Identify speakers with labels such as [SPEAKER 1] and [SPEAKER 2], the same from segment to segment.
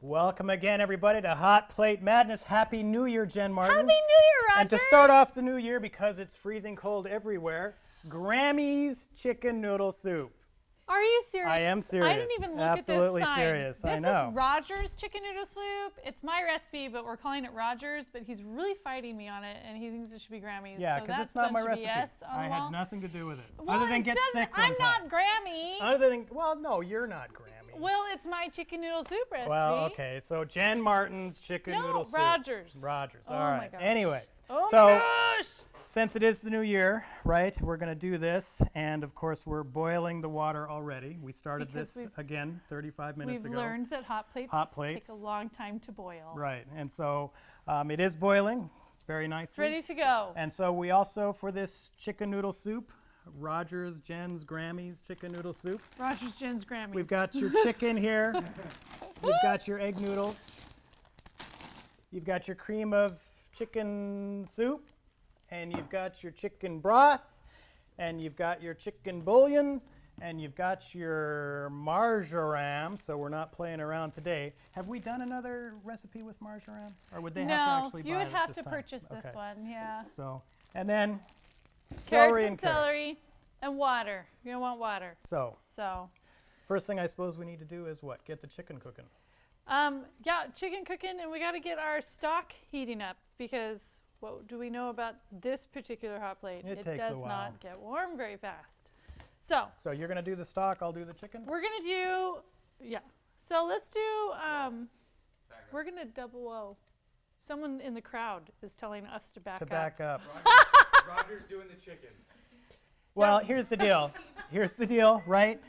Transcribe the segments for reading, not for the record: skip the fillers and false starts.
[SPEAKER 1] Welcome again, everybody, to Hot Plate Madness. Happy New Year, Jen Martin.
[SPEAKER 2] Happy New Year, Roger!
[SPEAKER 1] And to start off the new year, because it's freezing cold everywhere, Grammy's chicken noodle soup.
[SPEAKER 2] Are you serious?
[SPEAKER 1] I am serious.
[SPEAKER 2] I didn't even look
[SPEAKER 1] Absolutely
[SPEAKER 2] at this sign.
[SPEAKER 1] serious.
[SPEAKER 2] This
[SPEAKER 1] I know.
[SPEAKER 2] is Roger's chicken noodle soup. It's my recipe, but we're calling it Roger's, but he's really fighting me on it, and he thinks it should be Grammy's.
[SPEAKER 1] Yeah,
[SPEAKER 2] so
[SPEAKER 1] because
[SPEAKER 2] that's
[SPEAKER 1] it's not
[SPEAKER 2] a
[SPEAKER 1] my
[SPEAKER 2] bunch of
[SPEAKER 1] recipe.
[SPEAKER 2] BS on
[SPEAKER 1] I
[SPEAKER 2] the
[SPEAKER 1] had
[SPEAKER 2] wall.
[SPEAKER 1] nothing to do with it.
[SPEAKER 2] Well,
[SPEAKER 1] other than
[SPEAKER 2] it
[SPEAKER 1] get
[SPEAKER 2] doesn't-
[SPEAKER 1] sick one
[SPEAKER 2] I'm
[SPEAKER 1] time.
[SPEAKER 2] not Grammy.
[SPEAKER 1] Other than, well, no, you're not Grammy.
[SPEAKER 2] Well, it's my chicken noodle soup recipe.
[SPEAKER 1] Well, okay, so Jen Martin's chicken noodle soup.
[SPEAKER 2] Rogers.
[SPEAKER 1] Rogers,
[SPEAKER 2] Oh
[SPEAKER 1] all
[SPEAKER 2] my
[SPEAKER 1] right.
[SPEAKER 2] gosh.
[SPEAKER 1] Anyway,
[SPEAKER 2] Oh
[SPEAKER 1] so
[SPEAKER 2] my gosh!
[SPEAKER 1] since it is the new year, right, we're going to do this, and of course we're boiling the water already. We started
[SPEAKER 2] Because
[SPEAKER 1] this again 35 minutes
[SPEAKER 2] We've
[SPEAKER 1] ago.
[SPEAKER 2] learned that hot plates take a long time to boil.
[SPEAKER 1] Right, and so it is boiling very nicely.
[SPEAKER 2] It's ready to go.
[SPEAKER 1] And so we also, for this chicken noodle soup, Rogers, Jen's, Grammy's chicken noodle soup.
[SPEAKER 2] Roger's, Jen's, Grammy's.
[SPEAKER 1] We've got your chicken here. You've got your egg noodles. You've got your cream of chicken soup. And you've got your chicken broth. And you've got your chicken bouillon. And you've got your marjoram. So we're not playing around today. Have we done another recipe with marjoram? Or would they have to actually buy it
[SPEAKER 2] you would have
[SPEAKER 1] this
[SPEAKER 2] to
[SPEAKER 1] time?
[SPEAKER 2] purchase this
[SPEAKER 1] Okay.
[SPEAKER 2] one, yeah.
[SPEAKER 1] So, and then
[SPEAKER 2] Carrots and
[SPEAKER 1] carrots.
[SPEAKER 2] celery and water. You're gonna want water.
[SPEAKER 1] So, first thing I suppose we need to do is what? Get the chicken cooking.
[SPEAKER 2] Yeah, chicken cooking, and we got to get our stock heating up because what do we know about this particular hot plate?
[SPEAKER 1] It takes a
[SPEAKER 2] does
[SPEAKER 1] while.
[SPEAKER 2] not get warm very fast. So
[SPEAKER 1] So you're gonna do the stock, I'll do the chicken?
[SPEAKER 2] we're gonna do, yeah. So let's do. We're gonna double O. Someone in the crowd is telling us to back
[SPEAKER 1] To
[SPEAKER 2] up.
[SPEAKER 1] back up.
[SPEAKER 3] Roger's doing the chicken.
[SPEAKER 1] Well, here's the deal. Here's the deal, right?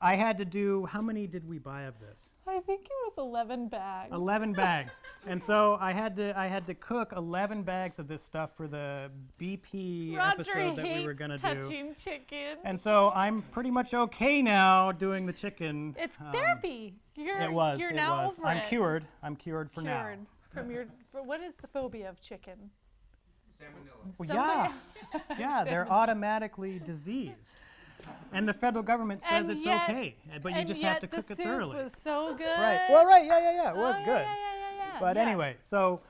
[SPEAKER 1] I had to do, how many did we buy of this?
[SPEAKER 2] I think it was 11 bags.
[SPEAKER 1] 11 bags. And so I had to cook 11 bags of this stuff for the BP
[SPEAKER 2] Roger
[SPEAKER 1] episode that we were
[SPEAKER 2] hates
[SPEAKER 1] gonna do.
[SPEAKER 2] touching chicken.
[SPEAKER 1] And so I'm pretty much okay now doing the chicken.
[SPEAKER 2] It's therapy. You're
[SPEAKER 1] It was.
[SPEAKER 2] now over
[SPEAKER 1] I'm
[SPEAKER 2] it.
[SPEAKER 1] cured. I'm cured for now.
[SPEAKER 2] Cured from your. What is the phobia of chicken?
[SPEAKER 3] Salmonella.
[SPEAKER 1] Well,
[SPEAKER 2] Somebody-
[SPEAKER 1] yeah, they're automatically diseased. And the federal government says
[SPEAKER 2] And
[SPEAKER 1] it's
[SPEAKER 2] yet-
[SPEAKER 1] okay, but you
[SPEAKER 2] and
[SPEAKER 1] just
[SPEAKER 2] yet
[SPEAKER 1] have to cook
[SPEAKER 2] the
[SPEAKER 1] it
[SPEAKER 2] soup
[SPEAKER 1] thoroughly.
[SPEAKER 2] was so good.
[SPEAKER 1] Right. Well, right. Yeah. It was
[SPEAKER 2] Oh,
[SPEAKER 1] good.
[SPEAKER 2] Yeah.
[SPEAKER 1] But
[SPEAKER 2] yeah.
[SPEAKER 1] anyway, so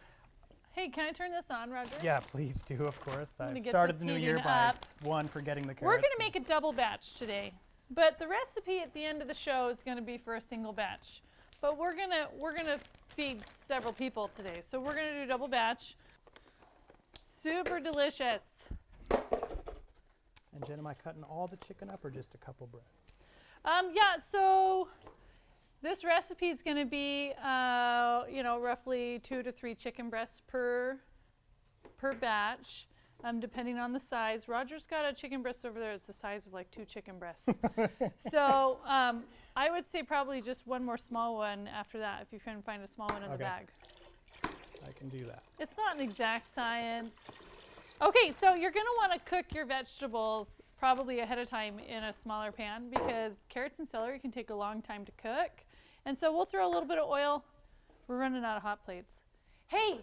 [SPEAKER 2] Hey, can I turn this on, Roger?
[SPEAKER 1] yeah, please do, of course.
[SPEAKER 2] gonna
[SPEAKER 1] I
[SPEAKER 2] get
[SPEAKER 1] started
[SPEAKER 2] this
[SPEAKER 1] the new year
[SPEAKER 2] heating
[SPEAKER 1] by
[SPEAKER 2] up.
[SPEAKER 1] one forgetting the carrots.
[SPEAKER 2] We're gonna make a double batch today, but the recipe at the end of the show is gonna be for a single batch. But we're gonna feed several people today, so we're gonna do double batch. Super delicious.
[SPEAKER 1] And Jen, am I cutting all the chicken up or just a couple breads?
[SPEAKER 2] Yeah, so this recipe is going to be, roughly 2 to 3 chicken breasts per batch, depending on the size. Roger's got a chicken breast over there. It's the size of like 2 chicken breasts. So I would say probably just one more small one after that, if you can find a small one in the
[SPEAKER 1] Okay.
[SPEAKER 2] bag.
[SPEAKER 1] I can do that.
[SPEAKER 2] It's not an exact science. Okay, so you're going to want to cook your vegetables probably ahead of time in a smaller pan because carrots and celery can take a long time to cook. And so we'll throw a little bit of oil. We're running out of hot plates. Hey,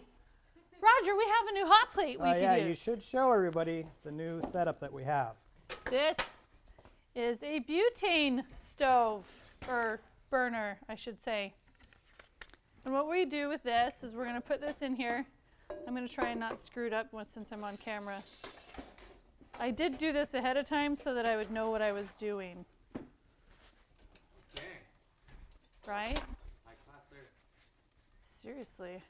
[SPEAKER 2] Roger, we have a new hot plate we can
[SPEAKER 1] Yeah,
[SPEAKER 2] use.
[SPEAKER 1] you should show everybody the new setup that we have.
[SPEAKER 2] This is a butane stove, or burner, I should say. And what we do with this is we're going to put this in here. I'm going to try and not screw it up since I'm on camera. I did do this ahead of time so that I would know what I was doing.
[SPEAKER 3] Dang.
[SPEAKER 2] Right?
[SPEAKER 3] High class there.
[SPEAKER 2] Seriously.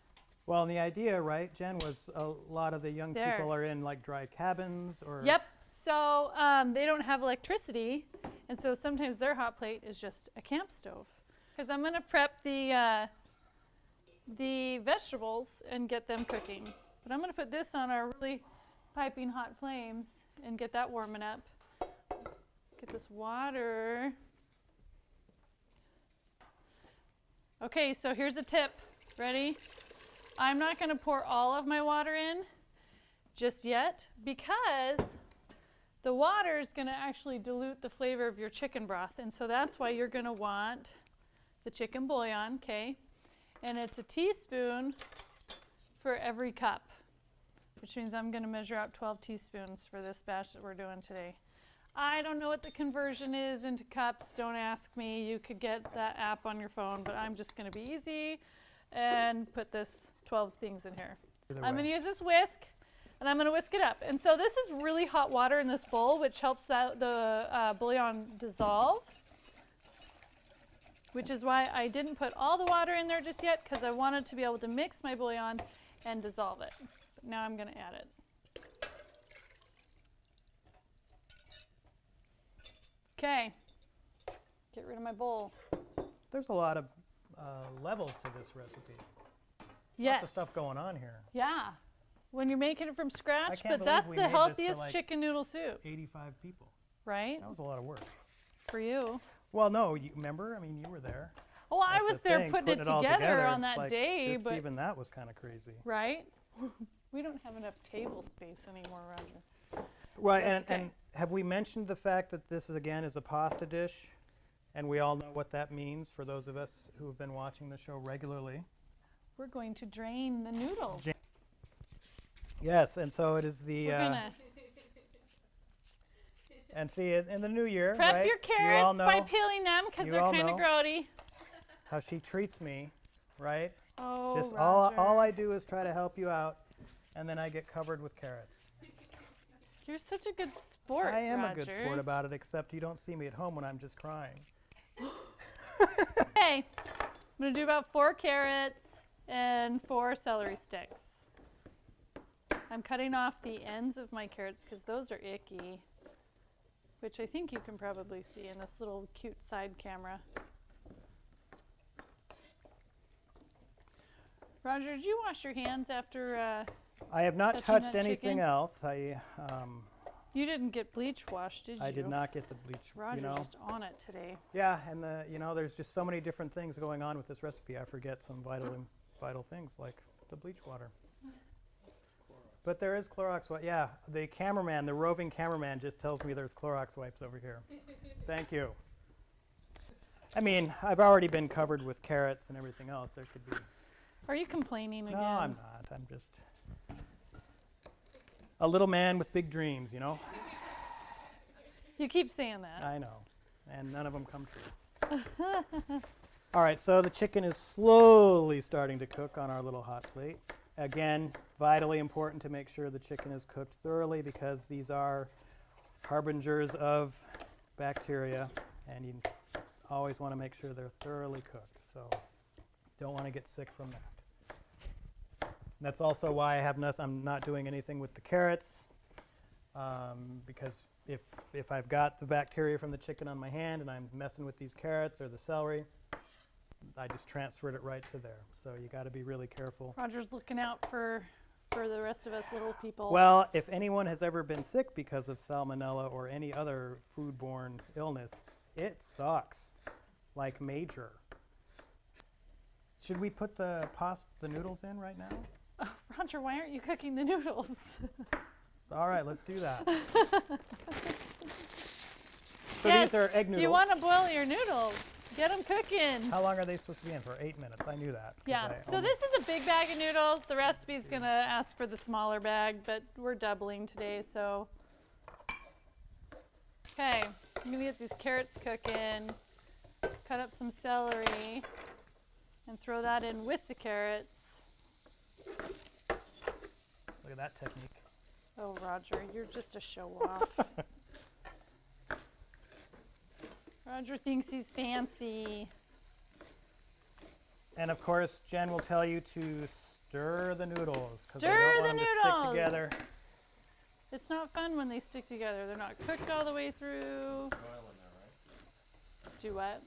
[SPEAKER 1] Well, and the idea, right, Jen, was a lot of the young
[SPEAKER 2] There.
[SPEAKER 1] people are in like dry cabins or.
[SPEAKER 2] Yep. So they don't have electricity, and so sometimes their hot plate is just a camp stove. Because I'm going to prep the vegetables and get them cooking. But I'm going to put this on our really piping hot flames and get that warming up. Get this water. Okay, so here's a tip. Ready? I'm not going to pour all of my water in just yet because the water is going to actually dilute the flavor of your chicken broth. And so that's why you're going to want the chicken bouillon, okay? And it's a teaspoon for every cup, which means I'm going to measure out 12 teaspoons for this batch that we're doing today. I don't know what the conversion is into cups. Don't ask me. You could get that app on your phone, but I'm just going to be easy and put this 12 things in here.
[SPEAKER 1] Either
[SPEAKER 2] I'm
[SPEAKER 1] way.
[SPEAKER 2] going to use this whisk, and I'm going to whisk it up. And so this is really hot water in this bowl, which helps the bouillon dissolve, which is why I didn't put all the water in there just yet, because I wanted to be able to mix my bouillon and dissolve it. But now I'm going to add it. Okay, get rid of my bowl.
[SPEAKER 1] There's a lot of levels to this recipe.
[SPEAKER 2] Yes.
[SPEAKER 1] Lots of stuff going on here.
[SPEAKER 2] Yeah, when you're making it from scratch,
[SPEAKER 1] can't
[SPEAKER 2] but
[SPEAKER 1] believe
[SPEAKER 2] that's
[SPEAKER 1] we
[SPEAKER 2] the
[SPEAKER 1] made this for,
[SPEAKER 2] healthiest
[SPEAKER 1] like,
[SPEAKER 2] chicken noodle soup,
[SPEAKER 1] 85 people.
[SPEAKER 2] right?
[SPEAKER 1] That was a lot of work.
[SPEAKER 2] For you.
[SPEAKER 1] Well, no, you remember? I mean, you were there.
[SPEAKER 2] Well, I
[SPEAKER 1] at
[SPEAKER 2] was
[SPEAKER 1] the
[SPEAKER 2] there
[SPEAKER 1] thing,
[SPEAKER 2] putting it
[SPEAKER 1] all
[SPEAKER 2] together on
[SPEAKER 1] It's
[SPEAKER 2] that
[SPEAKER 1] like,
[SPEAKER 2] day,
[SPEAKER 1] just
[SPEAKER 2] but
[SPEAKER 1] even that was kind of crazy.
[SPEAKER 2] right? We don't have enough table space anymore, Roger.
[SPEAKER 1] Right,
[SPEAKER 2] That's okay.
[SPEAKER 1] and have we mentioned the fact that this is again is a pasta dish, and we all know what that means for those of us who have been watching the show regularly.
[SPEAKER 2] We're going to drain the noodles.
[SPEAKER 1] Yes, and so it is the.
[SPEAKER 2] We're gonna
[SPEAKER 1] And see, in the new year,
[SPEAKER 2] prep
[SPEAKER 1] right?
[SPEAKER 2] your
[SPEAKER 1] you all
[SPEAKER 2] carrots
[SPEAKER 1] know
[SPEAKER 2] by peeling them because
[SPEAKER 1] you
[SPEAKER 2] they're
[SPEAKER 1] all
[SPEAKER 2] kind of
[SPEAKER 1] know.
[SPEAKER 2] grody.
[SPEAKER 1] how she treats me, right?
[SPEAKER 2] Oh,
[SPEAKER 1] Just
[SPEAKER 2] Roger.
[SPEAKER 1] all I do is try to help you out, and then I get covered with carrots.
[SPEAKER 2] You're such a good sport,
[SPEAKER 1] I am
[SPEAKER 2] Roger.
[SPEAKER 1] a good sport about it, except you don't see me at home when I'm just crying.
[SPEAKER 2] Okay, I'm gonna do about 4 carrots and 4 celery sticks. I'm cutting off the ends of my carrots because those are icky, which I think you can probably see in this little cute side camera. Roger, did you wash your hands after,
[SPEAKER 1] I have not
[SPEAKER 2] Touching
[SPEAKER 1] touched
[SPEAKER 2] that
[SPEAKER 1] anything
[SPEAKER 2] chicken?
[SPEAKER 1] else.
[SPEAKER 2] you didn't get bleach washed, did you?
[SPEAKER 1] I did not get the bleach.
[SPEAKER 2] Roger's
[SPEAKER 1] you know.
[SPEAKER 2] just on it today.
[SPEAKER 1] Yeah, and there's just so many different things going on with this recipe. I forget some vital things like the bleach water. But there is Clorox wipe. Yeah, the cameraman, the roving cameraman, just tells me there's Clorox wipes over here. Thank you. I mean, I've already been covered with carrots and everything else. There could be.
[SPEAKER 2] Are you complaining again?
[SPEAKER 1] No, I'm not. I'm just a little man with big dreams, you know.
[SPEAKER 2] You keep saying that.
[SPEAKER 1] I know, and none of them come true. All right, so the chicken is slowly starting to cook on our little hot plate. Again, vitally important to make sure the chicken is cooked thoroughly because these are harbingers of bacteria, and you always want to make sure they're thoroughly cooked. So don't want to get sick from that. That's also why I'm not doing anything with the carrots, because if I've got the bacteria from the chicken on my hand and I'm messing with these carrots or the celery, I just transferred it right to there. So you got to be really careful.
[SPEAKER 2] Roger's looking out for the rest of us little people.
[SPEAKER 1] Well, if anyone has ever been sick because of salmonella or any other foodborne illness, it sucks, like major. Should we put the noodles in right now?
[SPEAKER 2] Roger, why aren't you cooking the noodles?
[SPEAKER 1] All right, let's do that. So
[SPEAKER 2] Yes,
[SPEAKER 1] these are egg noodles.
[SPEAKER 2] you want to boil your noodles. Get them cooking.
[SPEAKER 1] How long are they supposed to be in for? 8 minutes. I knew that. 'cause
[SPEAKER 2] Yeah,
[SPEAKER 1] I
[SPEAKER 2] so
[SPEAKER 1] almost-
[SPEAKER 2] this is a big bag of noodles. The recipe's going to ask for the smaller bag, but we're doubling today, so. Okay, I'm going to get these carrots cooking, cut up some celery, and throw that in with the carrots.
[SPEAKER 1] Look at that technique.
[SPEAKER 2] Oh, Roger, you're just a show-off. Roger thinks he's fancy.
[SPEAKER 1] And of course, Jen will tell you to stir the noodles because they
[SPEAKER 2] Stir
[SPEAKER 1] don't
[SPEAKER 2] the
[SPEAKER 1] want them to stick
[SPEAKER 2] noodles.
[SPEAKER 1] together.
[SPEAKER 2] It's not fun when they stick together. They're not cooked all the way through. Do what?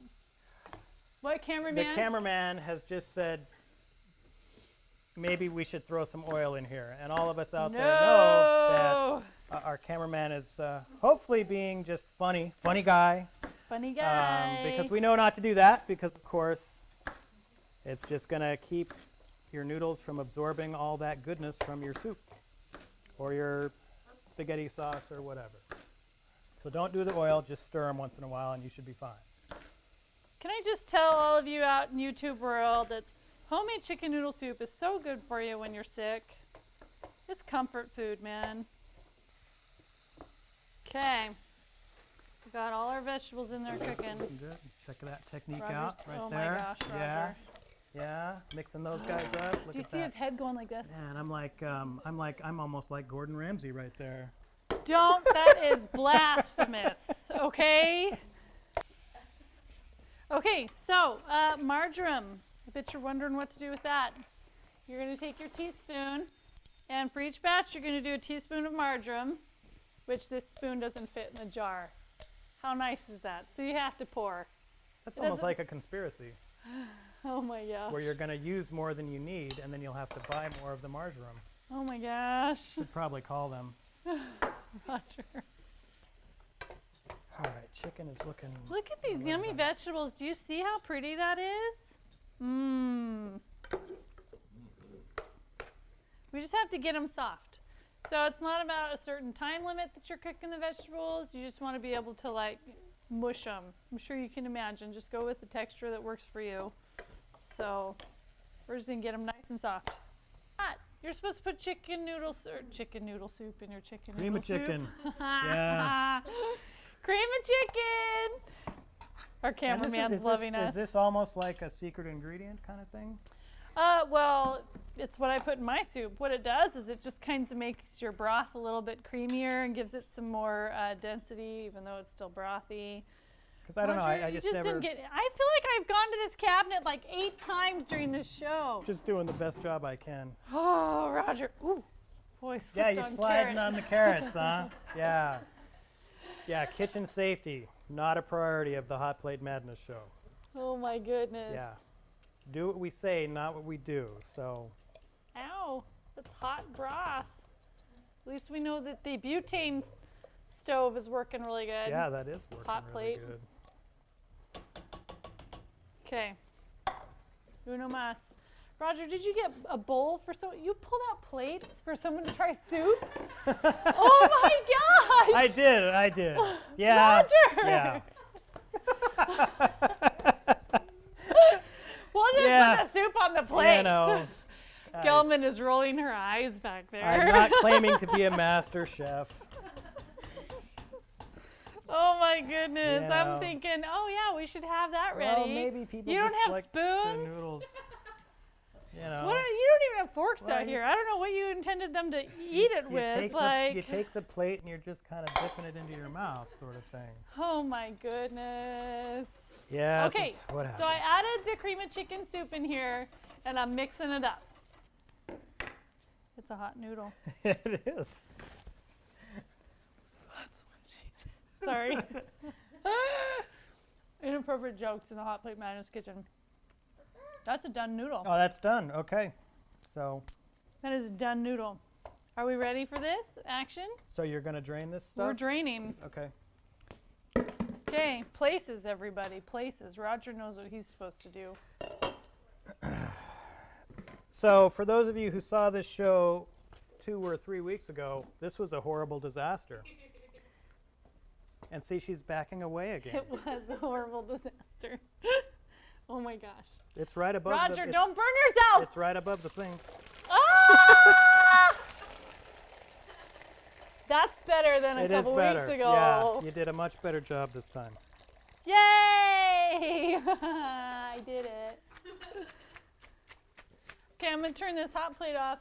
[SPEAKER 2] What, cameraman?
[SPEAKER 1] The cameraman has just said maybe we should throw some oil in here, and all of us out there know that our cameraman is hopefully being just funny guy.
[SPEAKER 2] Funny guy.
[SPEAKER 1] Because we know not to do that because, of course, it's just going to keep your noodles from absorbing all that goodness from your soup or your spaghetti sauce or whatever. So don't do the oil, just stir them once in a while and you should be fine.
[SPEAKER 2] Can I just tell all of you out in YouTube world that homemade chicken noodle soup is so good for you when you're sick. It's comfort food, man. Okay. We got all our vegetables in there cooking.
[SPEAKER 1] Good. Check that technique
[SPEAKER 2] Roger's,
[SPEAKER 1] out right
[SPEAKER 2] oh
[SPEAKER 1] there.
[SPEAKER 2] my gosh, Roger.
[SPEAKER 1] Yeah. Yeah. Mixing those guys up. Look
[SPEAKER 2] Do you
[SPEAKER 1] at
[SPEAKER 2] see
[SPEAKER 1] that.
[SPEAKER 2] his head going like this?
[SPEAKER 1] Man, I'm almost like Gordon Ramsay right there.
[SPEAKER 2] Don't, that is blasphemous, okay? Okay, so marjoram. I bet you're wondering what to do with that. You're gonna take your teaspoon, and for each batch, you're gonna do a teaspoon of marjoram, which this spoon doesn't fit in the jar. How nice is that? So you have to pour.
[SPEAKER 1] That's
[SPEAKER 2] It
[SPEAKER 1] almost
[SPEAKER 2] doesn't-
[SPEAKER 1] like a conspiracy
[SPEAKER 2] Oh my gosh.
[SPEAKER 1] where you're going to use more than you need and then you'll have to buy more of the marjoram.
[SPEAKER 2] Oh my gosh.
[SPEAKER 1] Should probably call them.
[SPEAKER 2] Roger.
[SPEAKER 1] All right, chicken is looking.
[SPEAKER 2] Look at these
[SPEAKER 1] Well
[SPEAKER 2] yummy
[SPEAKER 1] done.
[SPEAKER 2] vegetables. Do you see how pretty that is? Mmm. We just have to get them soft. So it's not about a certain time limit that you're cooking the vegetables. You just want to be able to like mush them. I'm sure you can imagine. Just go with the texture that works for you. So we're just going to get them nice and soft. Hot. You're supposed to put chicken noodle soup in your chicken
[SPEAKER 1] Cream
[SPEAKER 2] noodle
[SPEAKER 1] of chicken.
[SPEAKER 2] soup.
[SPEAKER 1] Yeah.
[SPEAKER 2] Cream of chicken. Our
[SPEAKER 1] And
[SPEAKER 2] cameraman's loving us.
[SPEAKER 1] Is this almost like a secret ingredient kind of thing?
[SPEAKER 2] Well, it's what I put in my soup. What it does is it just kind of makes your broth a little bit creamier and gives it some more density, even though it's still brothy.
[SPEAKER 1] Because I don't know,
[SPEAKER 2] Roger,
[SPEAKER 1] I
[SPEAKER 2] you
[SPEAKER 1] just never.
[SPEAKER 2] didn't get. I feel like I've gone to this cabinet like 8 times during this show.
[SPEAKER 1] Just doing the best job I can.
[SPEAKER 2] Oh, Roger. Ooh, boy,
[SPEAKER 1] Yeah,
[SPEAKER 2] slipped
[SPEAKER 1] you're
[SPEAKER 2] on
[SPEAKER 1] sliding
[SPEAKER 2] carrot.
[SPEAKER 1] on the carrots, huh? Yeah. Yeah, kitchen safety, not a priority of the Hot Plate Madness show.
[SPEAKER 2] Oh my goodness.
[SPEAKER 1] Yeah. Do what we say, not what we do. So,
[SPEAKER 2] Ow, that's hot broth. At least we know that the butane stove is working really good.
[SPEAKER 1] yeah, that is working
[SPEAKER 2] Hot
[SPEAKER 1] really
[SPEAKER 2] plate.
[SPEAKER 1] good.
[SPEAKER 2] Okay. Uno mas. Roger, did you get a bowl for someone? You pulled out plates for someone to try soup? Oh my gosh!
[SPEAKER 1] I did. Yeah.
[SPEAKER 2] Roger!
[SPEAKER 1] Yeah.
[SPEAKER 2] We'll just
[SPEAKER 1] Yeah.
[SPEAKER 2] put the soup on the plate.
[SPEAKER 1] You know,
[SPEAKER 2] Gelman is rolling her eyes back there.
[SPEAKER 1] I'm not claiming to be a master chef.
[SPEAKER 2] Oh my goodness.
[SPEAKER 1] You
[SPEAKER 2] I'm
[SPEAKER 1] know.
[SPEAKER 2] thinking, oh yeah, we should have that ready.
[SPEAKER 1] Well, maybe people
[SPEAKER 2] You don't
[SPEAKER 1] just
[SPEAKER 2] have
[SPEAKER 1] like
[SPEAKER 2] spoons?
[SPEAKER 1] the noodles. You know.
[SPEAKER 2] What you don't even have forks
[SPEAKER 1] Well,
[SPEAKER 2] out
[SPEAKER 1] you-
[SPEAKER 2] here. I don't know what you intended them to eat it with.
[SPEAKER 1] You take the plate and you're just kind of dipping it into your mouth, sort of thing.
[SPEAKER 2] Oh my goodness.
[SPEAKER 1] Yeah. this
[SPEAKER 2] Okay,
[SPEAKER 1] is what
[SPEAKER 2] so I
[SPEAKER 1] happens.
[SPEAKER 2] added the cream of chicken soup in here and I'm mixing it up. It's a hot noodle.
[SPEAKER 1] It is.
[SPEAKER 2] That's what she said. Sorry. Inappropriate jokes in the Hot Plate Madness kitchen. That's a done noodle.
[SPEAKER 1] Oh, that's done. Okay. So
[SPEAKER 2] That is a done noodle. Are we ready for this action?
[SPEAKER 1] you're gonna drain this
[SPEAKER 2] We're
[SPEAKER 1] stuff?
[SPEAKER 2] draining.
[SPEAKER 1] Okay.
[SPEAKER 2] Okay, places, everybody, places. Roger knows what he's supposed to do.
[SPEAKER 1] So for those of you who saw this show 2 or 3 weeks ago, this was a horrible disaster. And see, she's backing away again.
[SPEAKER 2] It was a horrible disaster. Oh my gosh.
[SPEAKER 1] It's right above
[SPEAKER 2] Roger,
[SPEAKER 1] the,
[SPEAKER 2] don't burn yourself!
[SPEAKER 1] It's right above the thing.
[SPEAKER 2] Ah! That's better than a
[SPEAKER 1] It is
[SPEAKER 2] couple
[SPEAKER 1] better.
[SPEAKER 2] weeks ago.
[SPEAKER 1] Yeah, you did a much better job this time.
[SPEAKER 2] Yay! I did it. Okay, I'm going to turn this hot plate off.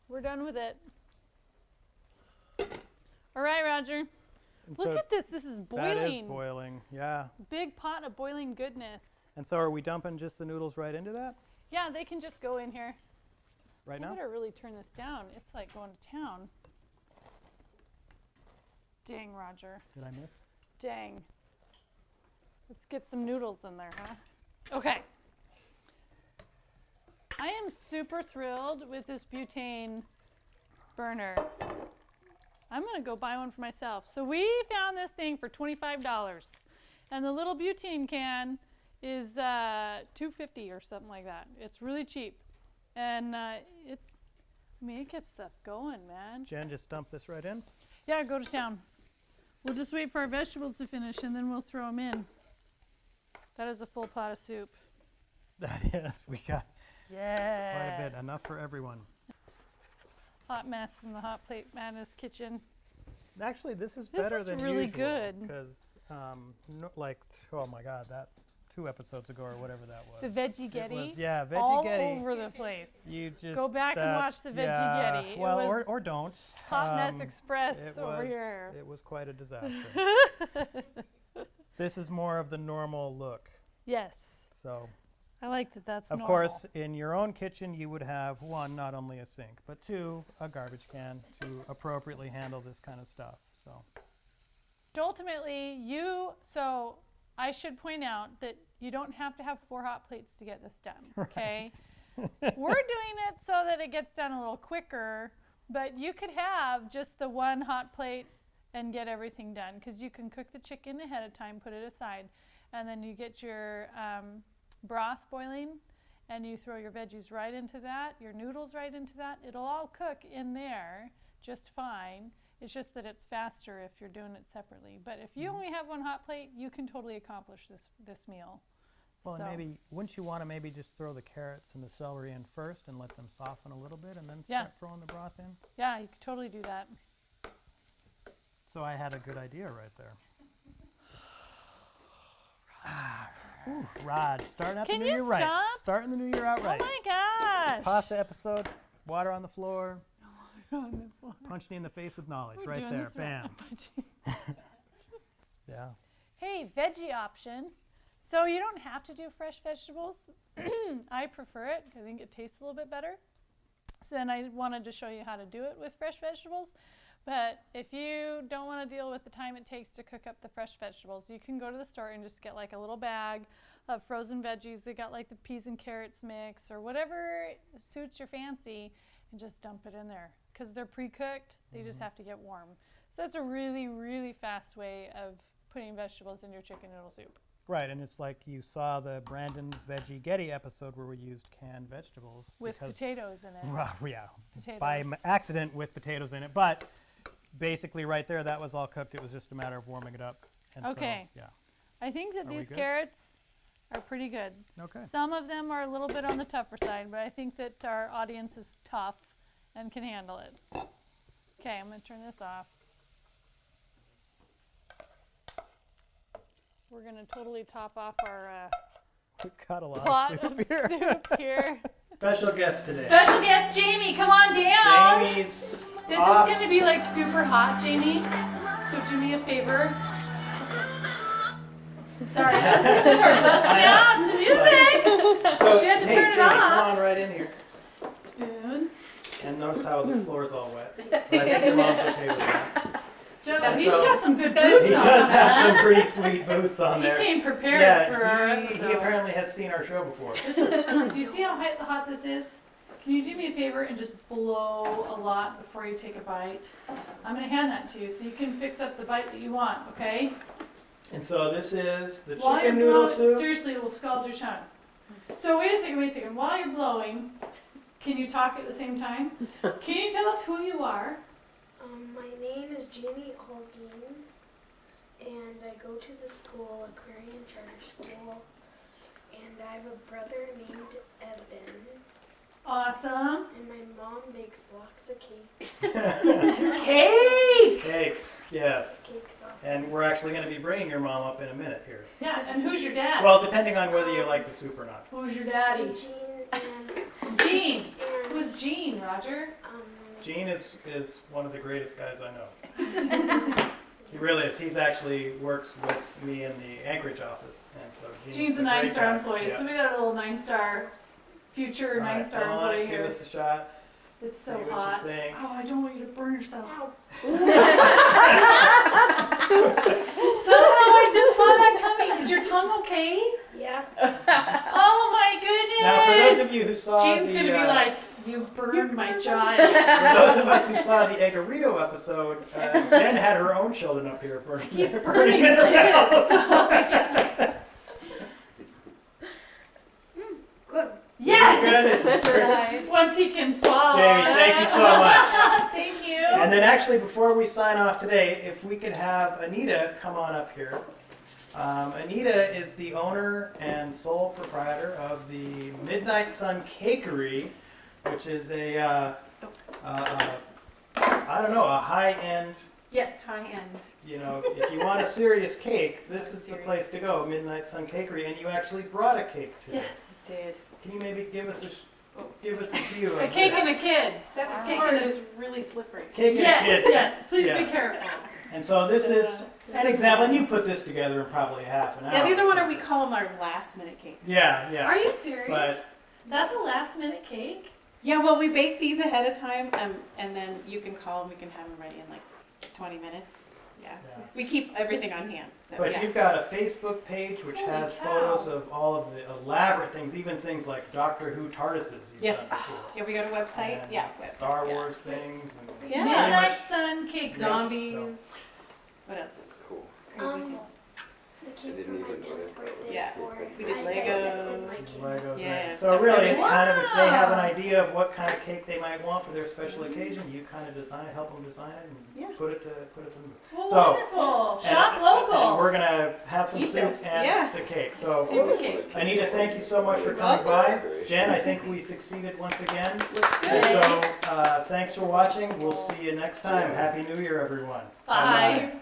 [SPEAKER 2] We're done with it. All right, Roger.
[SPEAKER 1] And
[SPEAKER 2] Look
[SPEAKER 1] so
[SPEAKER 2] at this. This is
[SPEAKER 1] that
[SPEAKER 2] boiling.
[SPEAKER 1] is boiling. Yeah.
[SPEAKER 2] Big pot of boiling goodness.
[SPEAKER 1] And so are we dumping just the noodles right into that
[SPEAKER 2] Yeah, they can just go in here.
[SPEAKER 1] right
[SPEAKER 2] I
[SPEAKER 1] now?
[SPEAKER 2] better really turn this down. It's like going to town. Dang, Roger.
[SPEAKER 1] Did I miss?
[SPEAKER 2] Dang. Let's get some noodles in there, huh? Okay. I am super thrilled with this butane burner. I'm gonna go buy one for myself. So we found this thing for $25, and the little butane can is $2.50 or something like that. It's really cheap, and it gets stuff going, man.
[SPEAKER 1] Jen, just dump this right in.
[SPEAKER 2] Yeah, go to town. We'll just wait for our vegetables to finish, and then we'll throw them in. That is a full pot of soup.
[SPEAKER 1] That is. We got
[SPEAKER 2] Yes.
[SPEAKER 1] quite a bit. Enough for everyone.
[SPEAKER 2] Hot mess in the Hot Plate Madness kitchen.
[SPEAKER 1] Actually, this is
[SPEAKER 2] This
[SPEAKER 1] better
[SPEAKER 2] is
[SPEAKER 1] than
[SPEAKER 2] really
[SPEAKER 1] usual.
[SPEAKER 2] good.
[SPEAKER 1] Because, oh my God, that 2 episodes ago or whatever that was.
[SPEAKER 2] The veggie
[SPEAKER 1] It
[SPEAKER 2] getty.
[SPEAKER 1] was, yeah, veggie
[SPEAKER 2] all
[SPEAKER 1] getty.
[SPEAKER 2] over the place.
[SPEAKER 1] You just
[SPEAKER 2] Go back and watch the veggie
[SPEAKER 1] yeah,
[SPEAKER 2] getty. It
[SPEAKER 1] Well,
[SPEAKER 2] was
[SPEAKER 1] or don't.
[SPEAKER 2] Hot Mess
[SPEAKER 1] Um,
[SPEAKER 2] Express over here.
[SPEAKER 1] It was quite a disaster. This is more of the normal look.
[SPEAKER 2] Yes.
[SPEAKER 1] So,
[SPEAKER 2] I like that that's
[SPEAKER 1] of
[SPEAKER 2] normal.
[SPEAKER 1] course, in your own kitchen, you would have 1, not only a sink, but 2, a garbage can to appropriately handle this kind of stuff. So,
[SPEAKER 2] Ultimately, so I should point out that you don't have to have 4 hot plates to get this done, okay? We're doing it so that it gets done a little quicker, but you could have just the 1 hot plate and get everything done, because you can cook the chicken ahead of time, put it aside, and then you get your broth boiling, and you throw your veggies right into that, your noodles right into that. It'll all cook in there just fine. It's just that it's faster if you're doing it separately. But if you only have 1 hot plate, you can totally accomplish this meal.
[SPEAKER 1] well,
[SPEAKER 2] So-
[SPEAKER 1] and maybe, wouldn't you want to maybe just throw the carrots and the celery in first and let them soften a little bit and then
[SPEAKER 2] Yeah.
[SPEAKER 1] start throwing the broth in?
[SPEAKER 2] Yeah, you could totally do that.
[SPEAKER 1] So I had a good idea right there. Ooh, Raj, starting out
[SPEAKER 2] Can
[SPEAKER 1] the new
[SPEAKER 2] you
[SPEAKER 1] year right.
[SPEAKER 2] stop?
[SPEAKER 1] Starting the new year out right.
[SPEAKER 2] Oh my gosh!
[SPEAKER 1] Pasta episode, water on the floor, punching you in the face with knowledge
[SPEAKER 2] We're
[SPEAKER 1] right
[SPEAKER 2] doing
[SPEAKER 1] there.
[SPEAKER 2] this
[SPEAKER 1] Bam.
[SPEAKER 2] right.
[SPEAKER 1] Yeah.
[SPEAKER 2] Hey, veggie option. So you don't have to do fresh vegetables. I prefer it because I think it tastes a little bit better. So then I wanted to show you how to do it with fresh vegetables. But if you don't want to deal with the time it takes to cook up the fresh vegetables, you can go to the store and just get like a little bag of frozen veggies. They got like the peas and carrots mix or whatever suits your fancy, and just dump it in there. Because they're pre-cooked, they just have to get warm. So that's a really, really fast way of putting vegetables in your chicken noodle soup.
[SPEAKER 1] Right, and it's like you saw the Brandon's Veggie Getty episode where we used canned vegetables.
[SPEAKER 2] With
[SPEAKER 1] because-
[SPEAKER 2] potatoes in it.
[SPEAKER 1] Yeah,
[SPEAKER 2] Potatoes.
[SPEAKER 1] by accident with potatoes in it. But basically right there, that was all cooked. It was just a matter of warming it up. And
[SPEAKER 2] Okay.
[SPEAKER 1] So, yeah.
[SPEAKER 2] I think that
[SPEAKER 1] Are we
[SPEAKER 2] these
[SPEAKER 1] good?
[SPEAKER 2] carrots are pretty good.
[SPEAKER 1] Okay.
[SPEAKER 2] Some of them are a little bit on the tougher side, but I think that our audience is tough and can handle it. Okay, I'm going to turn this off. We're going to totally top off our
[SPEAKER 1] We've got a lot
[SPEAKER 2] pot
[SPEAKER 1] of
[SPEAKER 2] of
[SPEAKER 1] soup here.
[SPEAKER 2] soup here.
[SPEAKER 1] Special guest today.
[SPEAKER 2] Special guest Jamie, come on down.
[SPEAKER 1] Jamie's
[SPEAKER 2] This
[SPEAKER 1] off.
[SPEAKER 2] is going to be like super hot, Jamie. So do me a favor. Sorry, I was going to start busting out to music.
[SPEAKER 1] So,
[SPEAKER 2] She had to
[SPEAKER 1] hey,
[SPEAKER 2] turn it
[SPEAKER 1] Jamie,
[SPEAKER 2] off.
[SPEAKER 1] come on right in here.
[SPEAKER 2] Spoons.
[SPEAKER 1] And notice how the floor is all wet. But I think your mom's okay with that.
[SPEAKER 2] Joe, he's
[SPEAKER 1] so-
[SPEAKER 2] got some good boots
[SPEAKER 1] He
[SPEAKER 2] on.
[SPEAKER 1] does have some pretty sweet boots on
[SPEAKER 2] He
[SPEAKER 1] there.
[SPEAKER 2] came prepared for our
[SPEAKER 1] Yeah, he
[SPEAKER 2] episode.
[SPEAKER 1] apparently has seen our show before.
[SPEAKER 2] This is. Do you see how hot this is? Can you do me a favor and just blow a lot before you take a bite? I'm going to hand that to you so you can fix up the bite that you want, okay?
[SPEAKER 1] And so this is the
[SPEAKER 2] While
[SPEAKER 1] chicken
[SPEAKER 2] you're
[SPEAKER 1] noodle
[SPEAKER 2] blowing,
[SPEAKER 1] soup.
[SPEAKER 2] seriously, it will scald your tongue. So wait a second. While you're blowing, can you talk at the same time? Can you tell us who you are?
[SPEAKER 4] My name is Jamie Holguin, and I go to the school, Aquarian Charter School, and I have a brother named Evan,
[SPEAKER 2] Awesome.
[SPEAKER 4] and my mom makes lots of cakes.
[SPEAKER 2] Cake!
[SPEAKER 1] Cakes, yes.
[SPEAKER 4] Cakes also.
[SPEAKER 1] And we're actually going to be bringing your mom up in a minute here.
[SPEAKER 2] Yeah, and who's your dad?
[SPEAKER 1] Well, depending on whether you like the soup or not.
[SPEAKER 2] Who's your daddy?
[SPEAKER 4] Jean and,
[SPEAKER 2] Gene.
[SPEAKER 4] and
[SPEAKER 2] Who's Gene, Roger?
[SPEAKER 1] Gene is one of the greatest guys I know. He really is. He's actually works with me in the Anchorage office, and so
[SPEAKER 2] Gene's a
[SPEAKER 1] great
[SPEAKER 2] 9-star
[SPEAKER 1] guy.
[SPEAKER 2] employee,
[SPEAKER 1] Yeah.
[SPEAKER 2] so we got a little 9-star, future
[SPEAKER 1] All right,
[SPEAKER 2] 9-star
[SPEAKER 1] come on,
[SPEAKER 2] employee
[SPEAKER 1] give
[SPEAKER 2] here.
[SPEAKER 1] us a shot.
[SPEAKER 2] It's so
[SPEAKER 1] see what you
[SPEAKER 2] hot.
[SPEAKER 1] think.
[SPEAKER 2] Oh, I don't want you to burn yourself.
[SPEAKER 4] Ow.
[SPEAKER 2] Somehow I just saw that coming. Is your tongue okay?
[SPEAKER 4] Yeah.
[SPEAKER 2] Oh my goodness!
[SPEAKER 1] Now, for those of you who saw
[SPEAKER 2] Gene's
[SPEAKER 1] the,
[SPEAKER 2] gonna be like, you burned my child.
[SPEAKER 1] for those of us who saw the Eggerito episode, Jen had her own children up here burning,
[SPEAKER 2] Keep
[SPEAKER 1] burning
[SPEAKER 2] burning
[SPEAKER 1] it
[SPEAKER 2] kids.
[SPEAKER 1] around.
[SPEAKER 4] Good.
[SPEAKER 2] Yes!
[SPEAKER 1] Goodness.
[SPEAKER 2] Once he can swallow.
[SPEAKER 1] Jamie, thank you so much.
[SPEAKER 2] Thank you.
[SPEAKER 1] And then actually, before we sign off today, if we could have Anita come on up here. Anita is the owner and sole proprietor of the Midnight Sun Cakery, which is a, I don't know, a high-end
[SPEAKER 5] Yes, high end.
[SPEAKER 1] You know, if you want a serious cake, this
[SPEAKER 5] Want a
[SPEAKER 1] is the
[SPEAKER 5] serious
[SPEAKER 1] place to go, Midnight Sun Cakery, and you actually brought a cake today.
[SPEAKER 5] Did.
[SPEAKER 1] Can you maybe give us a view
[SPEAKER 2] A
[SPEAKER 1] of
[SPEAKER 2] cake
[SPEAKER 1] this?
[SPEAKER 2] and a kid.
[SPEAKER 5] That
[SPEAKER 2] Cake
[SPEAKER 5] part
[SPEAKER 2] and a-
[SPEAKER 5] is really slippery.
[SPEAKER 1] Cake and a
[SPEAKER 2] Yes,
[SPEAKER 1] kid.
[SPEAKER 2] yes. Please
[SPEAKER 1] Yeah.
[SPEAKER 2] be careful.
[SPEAKER 1] And so this
[SPEAKER 5] So,
[SPEAKER 1] is
[SPEAKER 5] that's
[SPEAKER 1] an example, and
[SPEAKER 5] one.
[SPEAKER 1] you put this together in probably half an hour.
[SPEAKER 5] Yeah, these are what we call them our last minute cakes.
[SPEAKER 1] Yeah, yeah.
[SPEAKER 2] Are you serious?
[SPEAKER 1] But-
[SPEAKER 2] That's a last minute cake?
[SPEAKER 5] Yeah, well, we bake these ahead of time, and then you can call and we can have them ready in like 20 minutes. Yeah.
[SPEAKER 1] Yeah.
[SPEAKER 5] We keep everything on hand. So,
[SPEAKER 1] But
[SPEAKER 5] yeah.
[SPEAKER 1] you've got a Facebook page which
[SPEAKER 2] Holy
[SPEAKER 1] has
[SPEAKER 2] cow.
[SPEAKER 1] photos of all of the elaborate things, even things like Doctor Who TARDISes you've
[SPEAKER 5] Yes.
[SPEAKER 1] done before.
[SPEAKER 5] Yeah, we got a website.
[SPEAKER 1] And
[SPEAKER 5] Yeah, website.
[SPEAKER 1] Star
[SPEAKER 5] yeah.
[SPEAKER 1] Wars things. And
[SPEAKER 5] Yeah.
[SPEAKER 1] pretty
[SPEAKER 2] Midnight
[SPEAKER 1] much-
[SPEAKER 2] Sun cake.
[SPEAKER 1] Yeah.
[SPEAKER 5] Zombies. What else?
[SPEAKER 6] Cool.
[SPEAKER 5] Crazy
[SPEAKER 4] Um,
[SPEAKER 5] things.
[SPEAKER 4] the cake
[SPEAKER 6] didn't
[SPEAKER 4] for my
[SPEAKER 6] even
[SPEAKER 4] 10th
[SPEAKER 6] notice.
[SPEAKER 4] birthday.
[SPEAKER 5] Yeah,
[SPEAKER 4] or
[SPEAKER 5] we did
[SPEAKER 4] I
[SPEAKER 5] Lego.
[SPEAKER 4] dissected my cake.
[SPEAKER 1] Legos,
[SPEAKER 5] Yeah,
[SPEAKER 1] right.
[SPEAKER 5] stuff
[SPEAKER 1] So really,
[SPEAKER 5] like
[SPEAKER 1] it's
[SPEAKER 5] that.
[SPEAKER 1] kind of, if they have an
[SPEAKER 2] Wow.
[SPEAKER 1] idea of what kind of cake they might want for their special occasion, you kind of design it, help them design it, and
[SPEAKER 5] Yeah.
[SPEAKER 1] put it to move.
[SPEAKER 2] Well,
[SPEAKER 1] So,
[SPEAKER 2] wonderful.
[SPEAKER 1] And-
[SPEAKER 2] Shop
[SPEAKER 1] And
[SPEAKER 2] local.
[SPEAKER 1] we're gonna have some
[SPEAKER 5] Eat
[SPEAKER 1] soup
[SPEAKER 5] this,
[SPEAKER 1] and
[SPEAKER 5] yeah.
[SPEAKER 1] the cake. So,
[SPEAKER 2] Super cake.
[SPEAKER 1] Anita, thank you so much for
[SPEAKER 5] You're
[SPEAKER 1] coming
[SPEAKER 5] welcome.
[SPEAKER 1] by. Jen, I think we succeeded once again.
[SPEAKER 5] Looks
[SPEAKER 1] And
[SPEAKER 5] good.
[SPEAKER 1] so, thanks for watching. We'll see you next time. Happy New Year, everyone.
[SPEAKER 2] Bye.